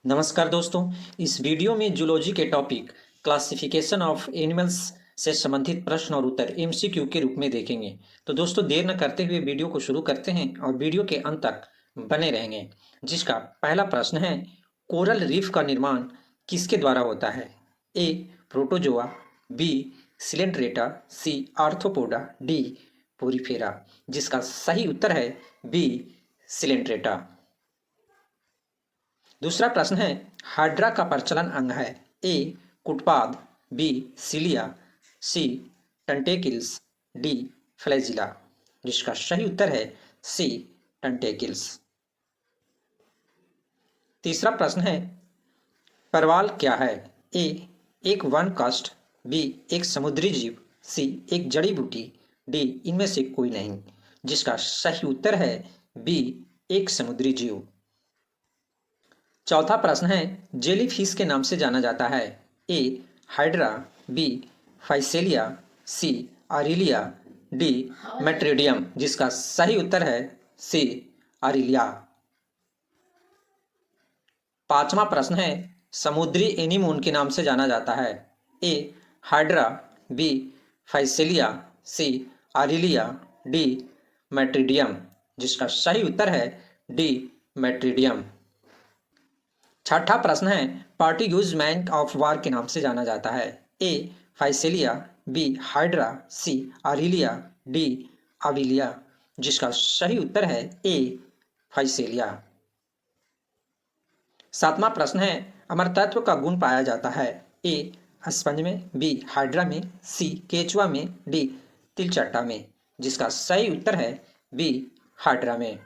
नमस्कार दोस्तों, इस वीडियो में जूलॉजी के टॉपिक क्लासिफिकेशन ऑफ एनिमल्स से संबंधित प्रश्न और उत्तर एमसीक्यू के रूप में देखेंगे। तो दोस्तों देर न करते हुए वीडियो को शुरू करते हैं और वीडियो के अंत तक बने रहेंगे। जिसका पहला प्रश्न है, कोरल रीफ का निर्माण किसके द्वारा होता है? ए प्रोटोजोआ, बी सिलेंट्रेटा, सी आर्थ्रोपोडा, डी पोरिफेरा। जिसका सही उत्तर है बी सिलेंट्रेटा। दूसरा प्रश्न है, हाइड्रा का प्रचलन अंग है? ए कुटपाद, बी सिलिया, सी टेंटेकिल्स, डी फ्लैजिला। जिसका सही उत्तर है सी टेंटेकिल्स। तीसरा प्रश्न है, परवाल क्या है? ए एक वन काष्ठ, बी एक समुद्री जीव, सी एक जड़ी बूटी, डी इनमें से कोई नहीं। जिसका सही उत्तर है बी एक समुद्री जीव। चौथा प्रश्न है, जेली फिश के नाम से जाना जाता है? A Hydra, B Physalia, C Aurelia, D Metridium. जिसका सही उत्तर है सी आरिलिया। पांचवा प्रश्न है, समुद्री एनीमोन के नाम से जाना जाता है? A Hydra, B Physalia, C Aurelia, D Metridium. जिसका सही उत्तर है डी मेट्रिडियम। छठा प्रश्न है, पार्टिग्यूज मैन ऑफ वार के नाम से जाना जाता है? ए फाइसेलिया, बी हाइड्रा, सी आरिलिया, डी आविलिया। जिसका सही उत्तर है ए फाइसेलिया। सातवां प्रश्न है, अमरतत्व का गुण पाया जाता है? ए स्पंज में, बी हाइड्रा में, सी केचुआ में, डी तिलचट्टा में। जिसका सही उत्तर है बी हाइड्रा में।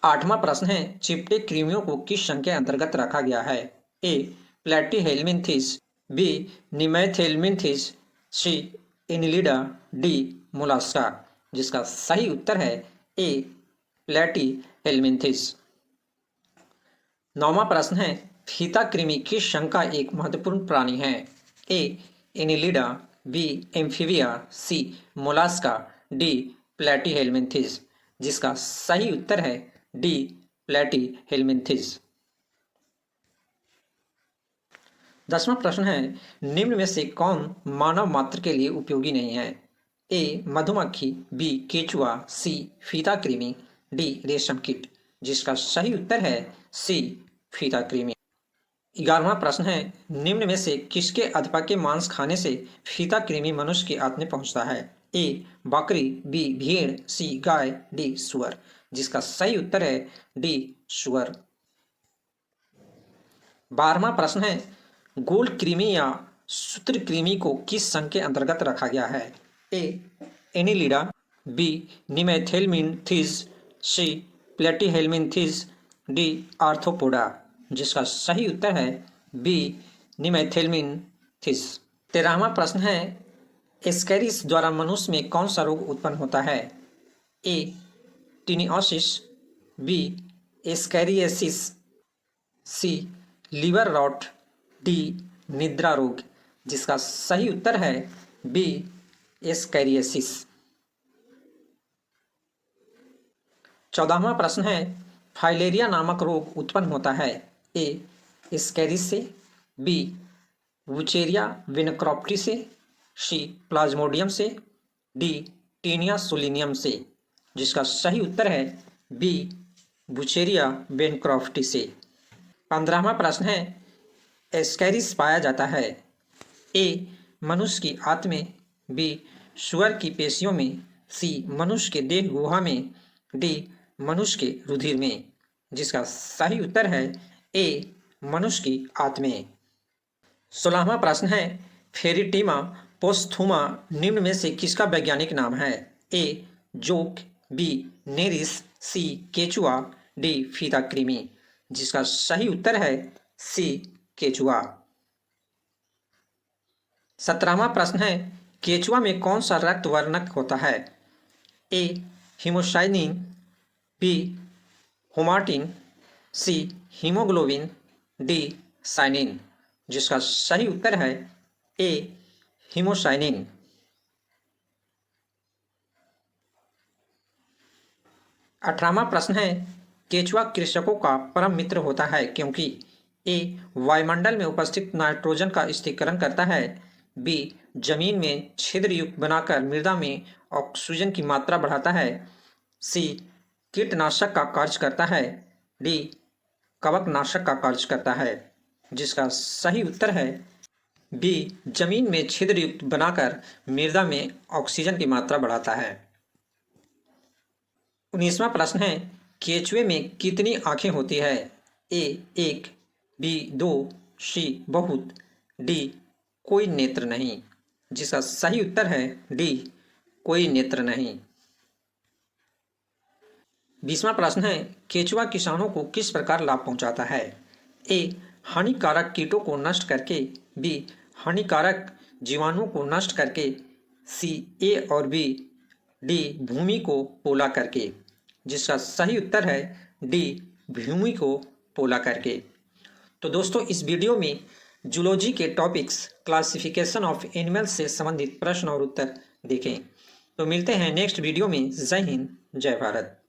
आठवां प्रश्न है, चिपटे कृमियों को किस संघ के अंतर्गत रखा गया है? ए प्लेटीहेल्मिन्थिस, बी निमेथेल्मिन्थिस, सी एनिलिडा, डी मोलास्का। जिसका सही उत्तर है ए प्लेटीहेल्मिन्थिस। नौवां प्रश्न है, फीता कृमि किस संघ का एक महत्वपूर्ण प्राणी है? ए एनिलिडा, बी एम्फीबिया, सी मोलास्का, डी प्लेटीहेल्मिन्थिस। जिसका सही उत्तर है डी प्लेटीहेल्मिन्थिस। 10वां प्रश्न है, निम्न में से कौन मानव मात्र के लिए उपयोगी नहीं है? ए मधुमक्खी, बी केचुआ, सी फीता कृमि, डी रेशम कीट। जिसका सही उत्तर है सी फीता कृमि। 11वां प्रश्न है, निम्न में से किसके अधपा के मांस खाने से फीता कृमि मनुष्य के आंत में पहुंचता है? ए बकरी, बी भेड़, सी गाय, डी सुअर। जिसका सही उत्तर है डी सुअर। 12वां प्रश्न है, गोल कृमि या सूत्र कृमि को किस संघ के अंतर्गत रखा गया है? ए एनिलिडा, बी निमेथेल्मिन्थिस, सी प्लेटीहेल्मिन्थिस, डी आर्थ्रोपोडा। जिसका सही उत्तर है बी निमेथेल्मिन्थिस। 13वां प्रश्न है, एस्केरिस द्वारा मनुष्य में कौन सा रोग उत्पन्न होता है? A taeniasis, B ascariasis, C liver rot, D निद्रा रोग। जिसका सही उत्तर है बी एस्कैरिएसिस। 14वां प्रश्न है, फाइलेरिया नामक रोग उत्पन्न होता है? ए एस्कैरिस से, बी वुचेरिया विनक्रॉप्टी से, सी प्लाज्मोडियम से, डी टीनिया सोलिनियम से। जिसका सही उत्तर है बी बुचेरिया बेनक्रॉफ्टी से। 15वां प्रश्न है, एस्कैरिस पाया जाता है? ए मनुष्य की आंत में, बी सुअर की पेशियों में, सी मनुष्य के देह गुहा में, डी मनुष्य के रुधिर में। जिसका सही उत्तर है ए मनुष्य की आंत में। 16वां प्रश्न है, फेरिटीमा पोस्थुमा निम्न में से किसका वैज्ञानिक नाम है? ए जोक, बी नेरिस, सी केचुआ, डी फीता कृमि। जिसका सही उत्तर है सी केचुआ। 17वां प्रश्न है, केचुआ में कौन सा रक्त वर्णक होता है? ए हिमोसाइनिन, बी होमाटिन, सी हीमोग्लोबिन, डी साइनिन। जिसका सही उत्तर है ए हिमोसाइनिन। 18वां प्रश्न है, केचुआ कृषकों का परम मित्र होता है क्योंकि ए वायुमंडल में उपस्थित नाइट्रोजन का स्थिरीकरण करता है, बी जमीन में छिद्र युक्त बनाकर मृदा में ऑक्सीजन की मात्रा बढ़ाता है, सी कीटनाशक का कार्य करता है, डी कवकनाशक का कार्य करता है। जिसका सही उत्तर है बी जमीन में छिद्र युक्त बनाकर मृदा में ऑक्सीजन की मात्रा बढ़ाता है। 19वां प्रश्न है, केचुए में कितनी आंखें होती है? ए 1, बी 2, सी बहुत, डी कोई नेत्र नहीं। जिसका सही उत्तर है डी कोई नेत्र नहीं। 20वां प्रश्न है, केचुआ किसानों को किस प्रकार लाभ पहुंचाता है? ए हानिकारक कीटों को नष्ट करके, बी हानिकारक जीवाणुओं को नष्ट करके, सी ए और बी, डी भूमि को पोला करके। जिसका सही उत्तर है डी भूमि को पोला करके। तो दोस्तों इस वीडियो में जूलॉजी के टॉपिक्स क्लासिफिकेशन ऑफ एनिमल्स से संबंधित प्रश्न और उत्तर देखें। तो मिलते हैं नेक्स्ट वीडियो में। जय हिंद, जय भारत।